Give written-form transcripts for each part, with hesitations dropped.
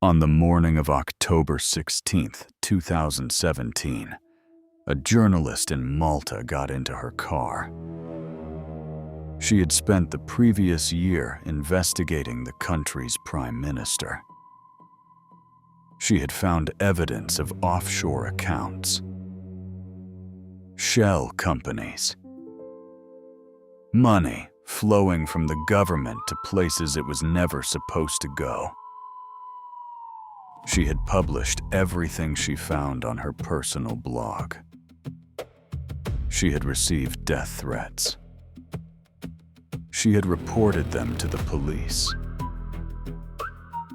On the morning of October 16, 2017, a journalist in Malta got into her car. She had spent the previous year investigating the country's prime minister. She had found evidence of offshore accounts, shell companies, money flowing from the government to places it was never supposed to go. She had published everything she found on her personal blog. She had received death threats. She had reported them to the police.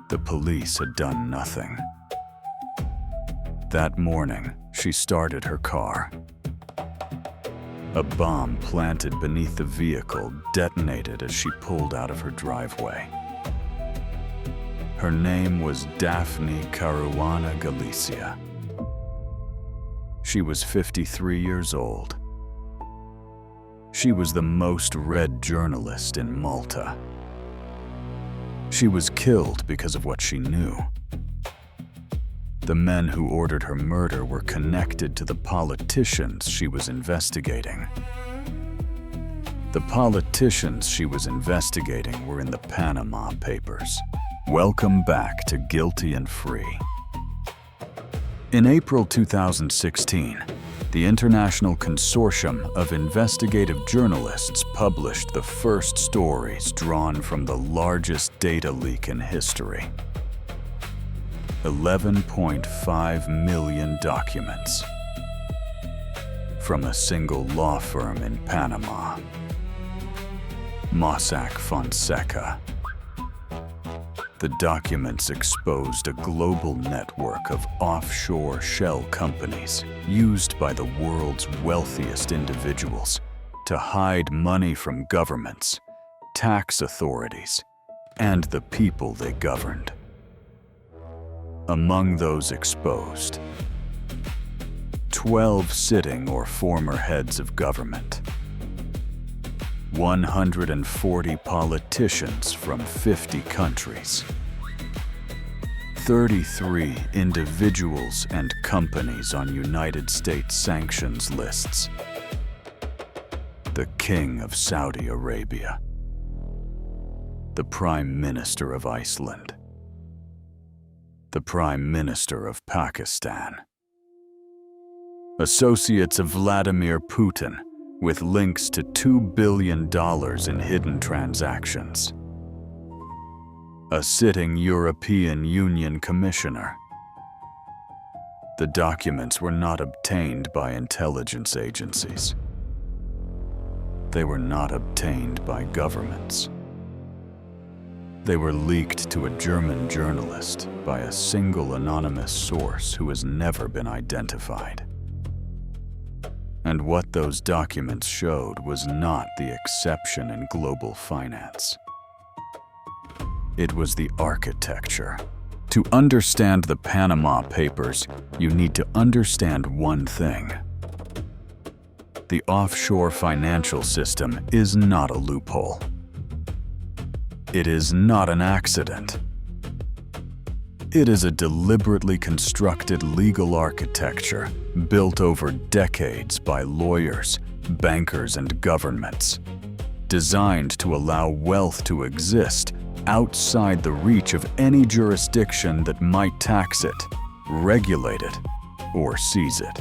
The police had done nothing. That morning, she started her car. A bomb planted beneath the vehicle detonated as she pulled out of her driveway. Her name was Daphne Caruana Galizia. She was 53 years old. She was the most read journalist in Malta. She was killed because of what she knew. The men who ordered her murder were connected to the politicians she was investigating. The politicians she was investigating were in the Panama Papers. Welcome back to Guilty and Free. In April 2016, the International Consortium of Investigative Journalists published the first stories drawn from the largest data leak in history. 11.5 million documents from a single law firm in Panama, Mossack Fonseca. The documents exposed a global network of offshore shell companies used by the world's wealthiest individuals to hide money from governments, tax authorities, and the people they governed. Among those exposed, 12 sitting or former heads of government, 140 politicians from 50 countries, 33 individuals and companies on United States sanctions lists, the King of Saudi Arabia, the Prime Minister of Iceland, the Prime Minister of Pakistan, associates of Vladimir Putin with links to $2 billion in hidden transactions, a sitting European Union commissioner. The documents were not obtained by intelligence agencies. They were not obtained by governments. They were leaked to a German journalist by a single anonymous source who has never been identified. And what those documents showed was not the exception in global finance. It was the architecture. To understand the Panama Papers, you need to understand one thing. The offshore financial system is not a loophole. It is not an accident. It is a deliberately constructed legal architecture built over decades by lawyers, bankers, and governments, designed to allow wealth to exist outside the reach of any jurisdiction that might tax it, regulate it, or seize it.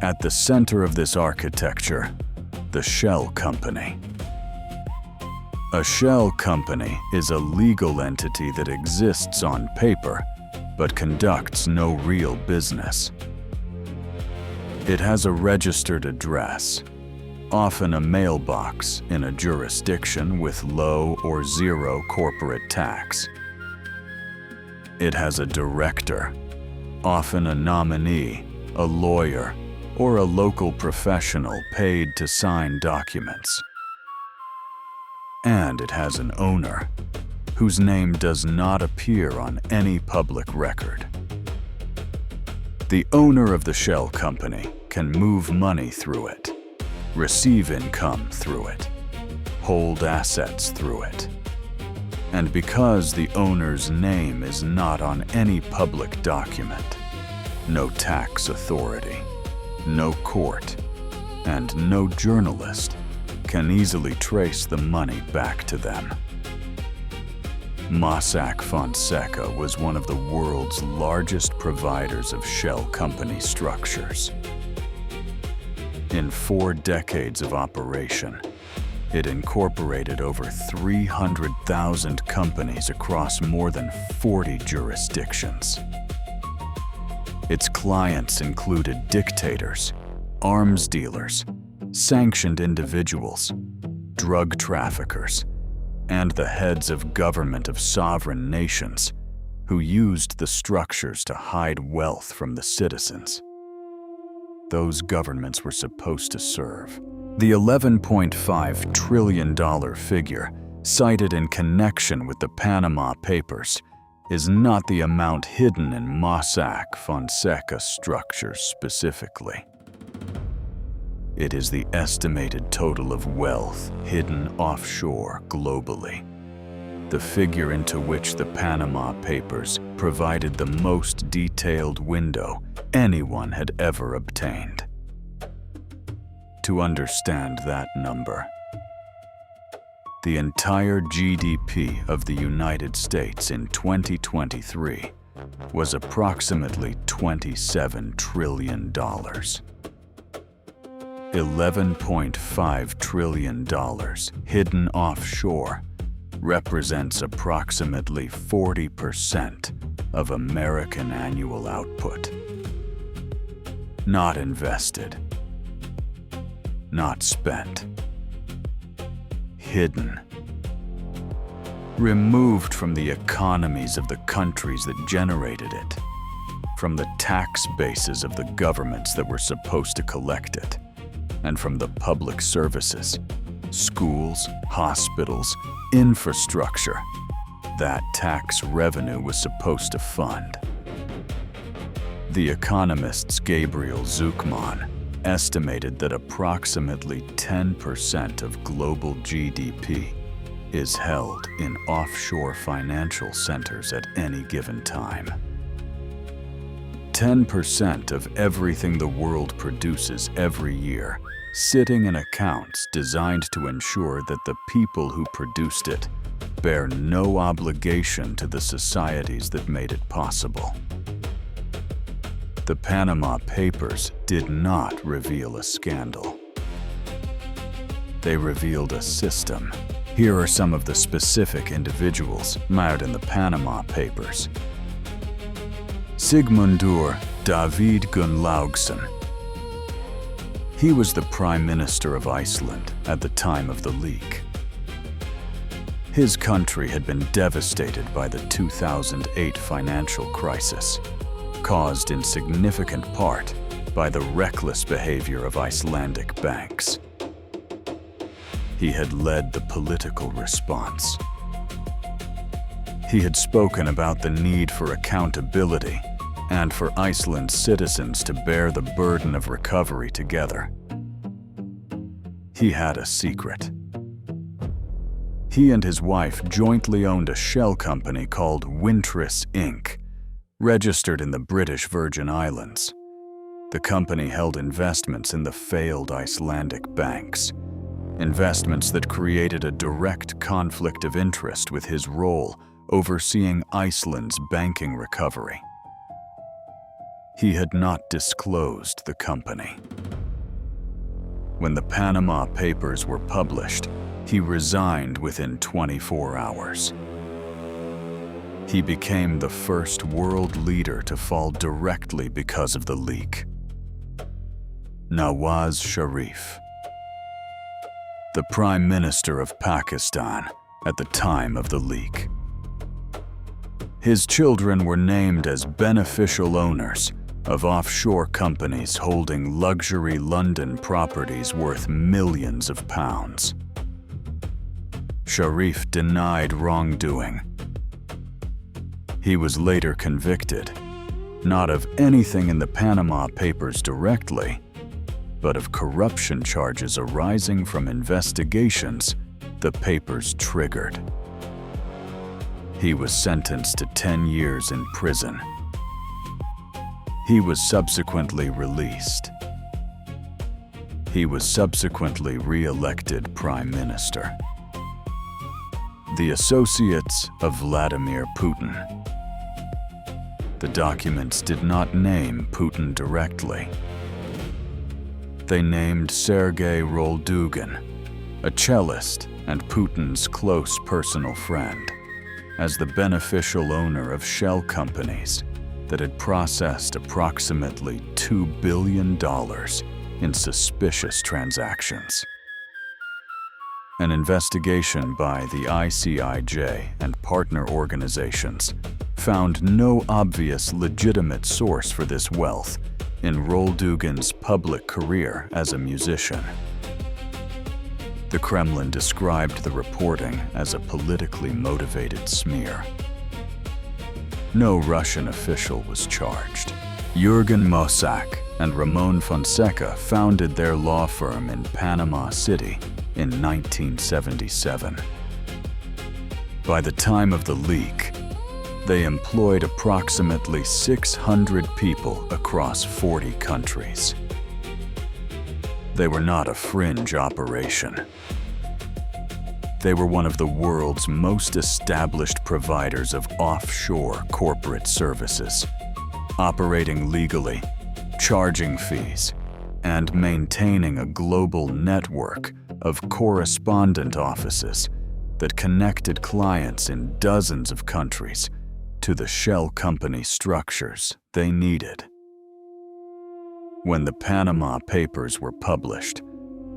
At the center of this architecture, the shell company. A shell company is a legal entity that exists on paper, but conducts no real business. It has a registered address, often a mailbox in a jurisdiction with low or zero corporate tax. It has a director, often a nominee, a lawyer, or a local professional paid to sign documents. And it has an owner, whose name does not appear on any public record. The owner of the shell company can move money through it, receive income through it, hold assets through it, And because the owner's name is not on any public document, no tax authority, no court, and no journalist can easily trace the money back to them. Mossack Fonseca was one of the world's largest providers of shell company structures. In 4 decades of operation, it incorporated over 300,000 companies across more than 40 jurisdictions. Its clients included dictators, arms dealers, sanctioned individuals, drug traffickers, and the heads of government of sovereign nations who used the structures to hide wealth from the citizens those governments were supposed to serve. The $11.5 trillion figure cited in connection with the Panama Papers is not the amount hidden in Mossack Fonseca structures specifically. It is the estimated total of wealth hidden offshore globally, the figure into which the Panama Papers provided the most detailed window anyone had ever obtained. To understand that number, the entire GDP of the United States in 2023 was approximately $27 trillion. $11.5 trillion hidden offshore represents approximately 40% of American annual output. Not invested, not spent, hidden, removed from the economies of the countries that generated it, from the tax bases of the governments that were supposed to collect it, and from the public services, schools, hospitals, infrastructure that tax revenue was supposed to fund. The economists Gabriel Zucman estimated that approximately 10% of global GDP is held in offshore financial centers at any given time. 10% of everything the world produces every year sitting in accounts designed to ensure that the people who produced it bear no obligation to the societies that made it possible. The Panama Papers did not reveal a scandal. They revealed a system. Here are some of the specific individuals mired in the Panama Papers. Sigmundur David Gunnlaugsson. He was the Prime Minister of Iceland at the time of the leak. His country had been devastated by the 2008 financial crisis, caused in significant part by the reckless behavior of Icelandic banks. He had led the political response. He had spoken about the need for accountability and for Iceland's citizens to bear the burden of recovery together. He had a secret. He and his wife jointly owned a shell company called Wintris Inc., registered in the British Virgin Islands. The company held investments in the failed Icelandic banks, investments that created a direct conflict of interest with his role overseeing Iceland's banking recovery. He had not disclosed the company. When the Panama Papers were published, he resigned within 24 hours. He became the first world leader to fall directly because of the leak. Nawaz Sharif, the Prime Minister of Pakistan at the time of the leak. His children were named as beneficial owners of offshore companies holding luxury London properties worth millions of pounds. Sharif denied wrongdoing. He was later convicted, not of anything in the Panama Papers directly, but of corruption charges arising from investigations the papers triggered. He was sentenced to 10 years in prison. He was subsequently released. He was subsequently re-elected prime minister. The associates of Vladimir Putin. The documents did not name Putin directly. They named Sergei Roldugin, a cellist and Putin's close personal friend, as the beneficial owner of shell companies that had processed approximately $2 billion in suspicious transactions. An investigation by the ICIJ and partner organizations found no obvious legitimate source for this wealth in Roldugin's public career as a musician. The Kremlin described the reporting as a politically motivated smear. No Russian official was charged. Jürgen Mossack and Ramon Fonseca founded their law firm in Panama City in 1977. By the time of the leak, they employed approximately 600 people across 40 countries. They were not a fringe operation. They were one of the world's most established providers of offshore corporate services, operating legally, charging fees, and maintaining a global network of correspondent offices that connected clients in dozens of countries to the shell company structures they needed. When the Panama Papers were published,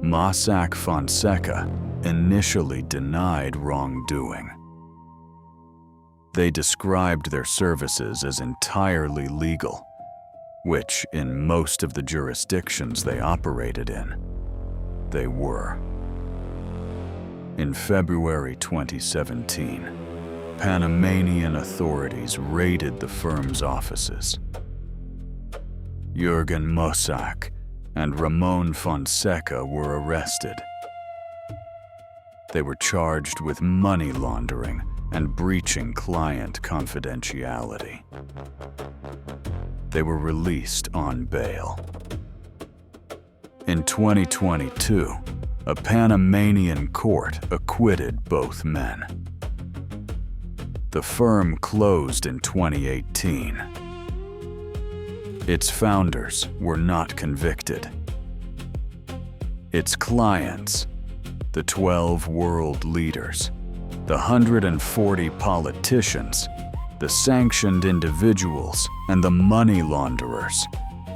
Mossack Fonseca initially denied wrongdoing. They described their services as entirely legal, which in most of the jurisdictions they operated in, they were. In February 2017, Panamanian authorities raided the firm's offices. Jürgen Mossack and Ramon Fonseca were arrested. They were charged with money laundering and breaching client confidentiality. They were released on bail. In 2022, a Panamanian court acquitted both men. The firm closed in 2018. Its founders were not convicted. Its clients, the 12 world leaders, the 140 politicians, the sanctioned individuals, and the money launderers,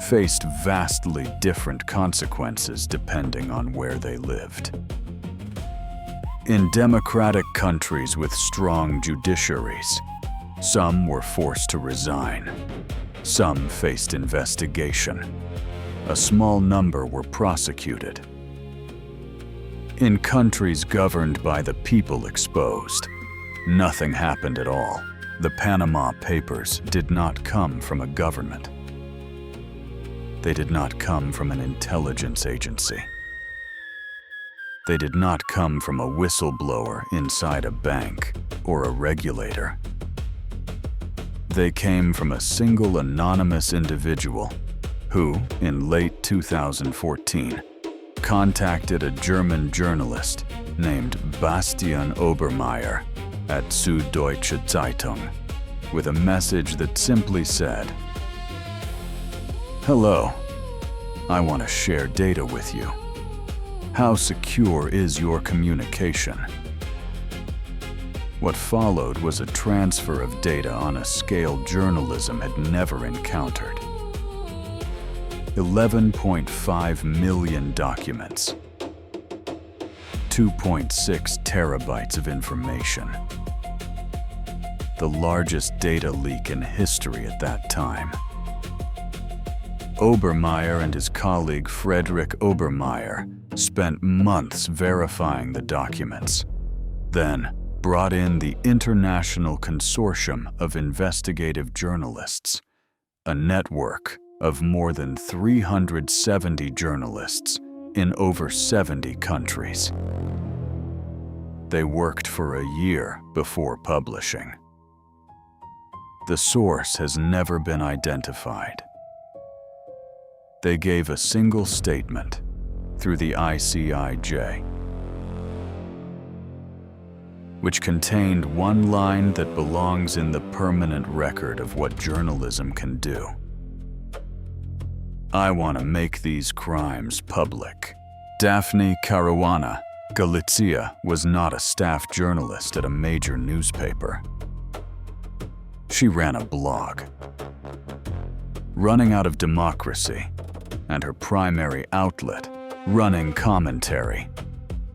faced vastly different consequences depending on where they lived. In democratic countries with strong judiciaries, some were forced to resign. Some faced investigation. A small number were prosecuted. In countries governed by the people exposed, nothing happened at all. The Panama Papers did not come from a government. They did not come from an intelligence agency. They did not come from a whistleblower inside a bank or a regulator. They came from a single anonymous individual who, in late 2014, contacted a German journalist named Bastian Obermeier at Süddeutsche Zeitung with a message that simply said, "Hello, I want to share data with you. How secure is your communication?" What followed was a transfer of data on a scale journalism had never encountered. 11.5 million documents, 2.6 terabytes of information. The largest data leak in history at that time. Obermeier and his colleague Friedrich Obermeier spent months verifying the documents, then brought in the International Consortium of Investigative Journalists, a network of more than 370 journalists in over 70 countries. They worked for a year before publishing. The source has never been identified. They gave a single statement through the ICIJ, which contained one line that belongs in the permanent record of what journalism can do. I want to make these crimes public. Daphne Caruana, Galizia, was not a staff journalist at a major newspaper. She ran a blog. Running out of democracy, and her primary outlet, Running Commentary,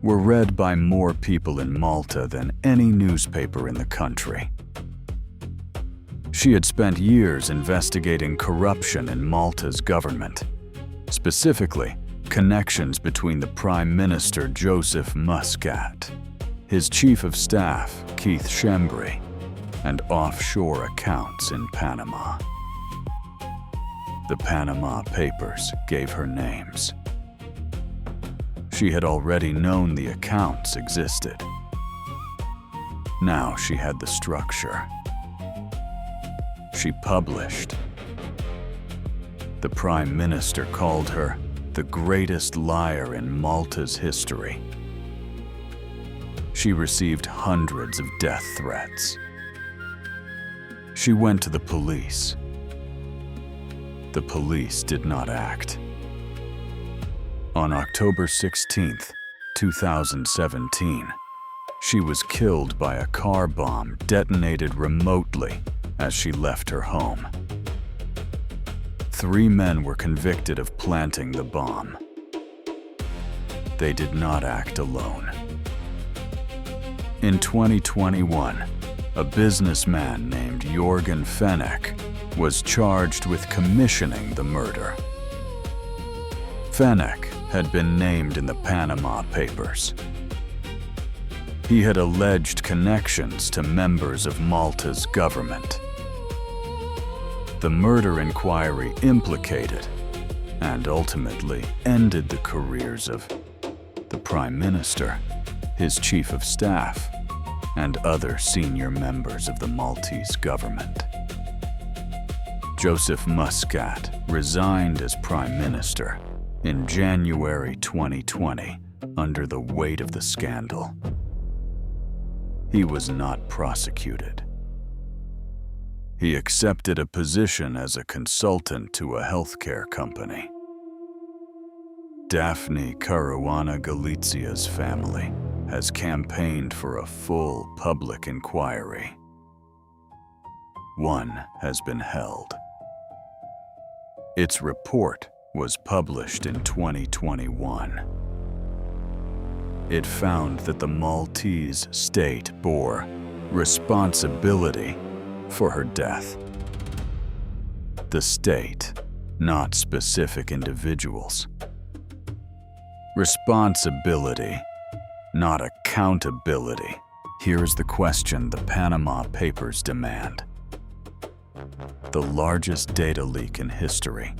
were read by more people in Malta than any newspaper in the country. She had spent years investigating corruption in Malta's government, specifically connections between the Prime Minister Joseph Muscat, his Chief of Staff Keith Schembri, and offshore accounts in Panama. The Panama Papers gave her names. She had already known the accounts existed. Now she had the structure. She published. The Prime Minister called her the greatest liar in Malta's history. She received hundreds of death threats. She went to the police. The police did not act. On October 16, 2017, she was killed by a car bomb detonated remotely as she left her home. 3 men were convicted of planting the bomb. They did not act alone. In 2021, a businessman named Jorgen Fenech was charged with commissioning the murder. Fenech had been named in the Panama Papers. He had alleged connections to members of Malta's government. The murder inquiry implicated and ultimately ended the careers of the Prime Minister, his Chief of Staff, and other senior members of the Maltese government. Joseph Muscat resigned as Prime Minister in January 2020 under the weight of the scandal. He was not prosecuted. He accepted a position as a consultant to a healthcare company. Daphne Caruana Galizia's family has campaigned for a full public inquiry. One has been held. Its report was published in 2021. It found that the Maltese state bore responsibility for her death. The state, not specific individuals. Responsibility, not accountability. Here is the question the Panama Papers demand. The largest data leak in history.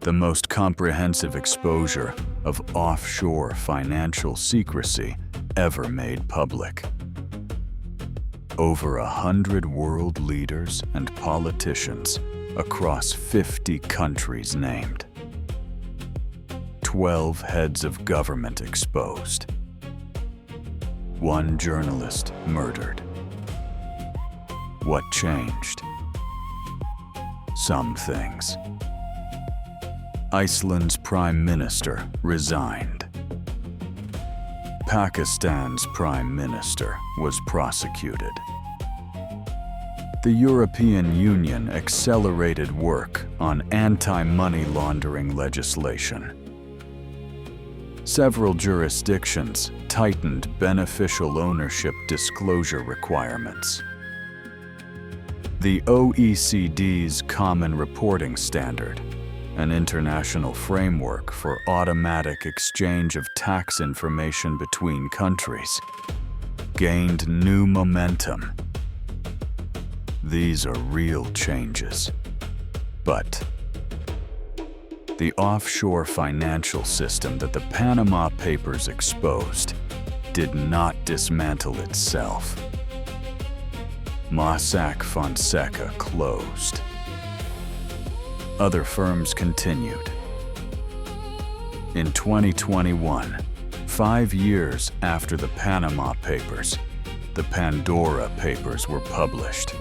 The most comprehensive exposure of offshore financial secrecy ever made public. Over 100 world leaders and politicians across 50 countries named. 12 heads of government exposed. 1 journalist murdered. What changed? Some things. Iceland's Prime Minister resigned. Pakistan's Prime Minister was prosecuted. The European Union accelerated work on anti-money laundering legislation. Several jurisdictions tightened beneficial ownership disclosure requirements. The OECD's Common Reporting Standard, an international framework for automatic exchange of tax information between countries, gained new momentum. These are real changes. But the offshore financial system that the Panama Papers exposed did not dismantle itself. Mossack Fonseca closed. Other firms continued. In 2021, 5 years after the Panama Papers, the Pandora Papers were published.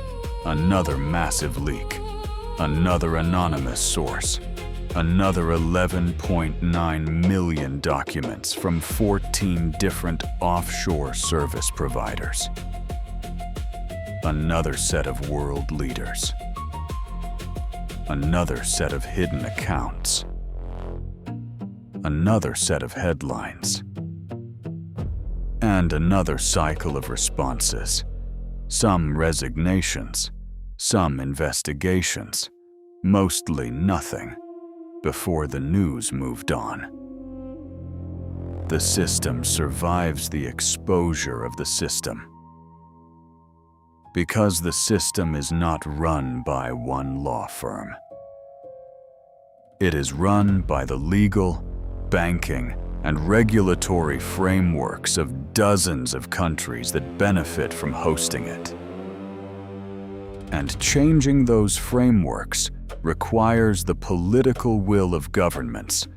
Another massive leak, another anonymous source, another 11.9 million documents from 14 different offshore service providers. Another set of world leaders. Another set of hidden accounts. Another set of headlines. And another cycle of responses. Some resignations, some investigations, mostly nothing, before the news moved on. The system survives the exposure of the system. Because the system is not run by one law firm. It is run by the legal, banking, and regulatory frameworks of dozens of countries that benefit from hosting it. And changing those frameworks requires the political will of governments,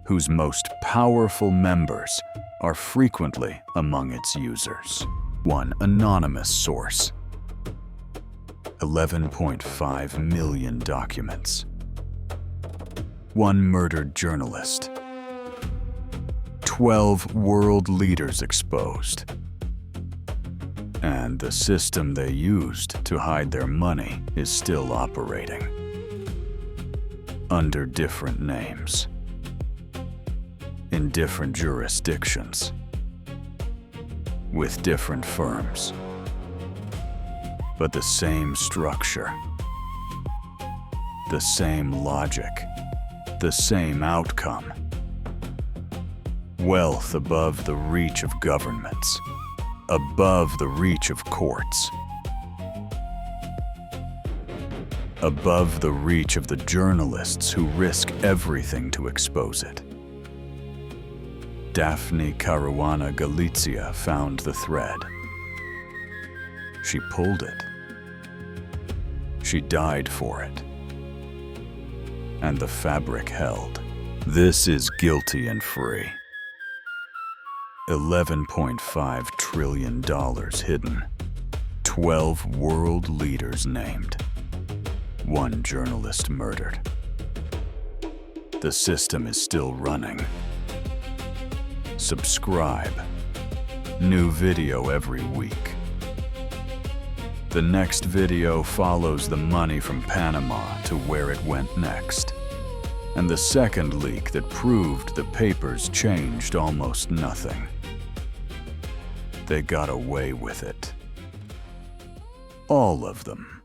whose most powerful members are frequently among its users. One anonymous source. 11.5 million documents. One murdered journalist. 12 world leaders exposed. And the system they used to hide their money is still operating. Under different names. In different jurisdictions. With different firms. But the same structure. The same logic. The same outcome. Wealth above the reach of governments. Above the reach of courts. Above the reach of the journalists who risk everything to expose it. Daphne Caruana Galizia found the thread. She pulled it. She died for it. And the fabric held. This is guilty and free. $11.5 trillion hidden. 12 world leaders named. One journalist murdered. The system is still running. Subscribe. New video every week. The next video follows the money from Panama to where it went next, and the second leak that proved the papers changed almost nothing. They got away with it. All of them.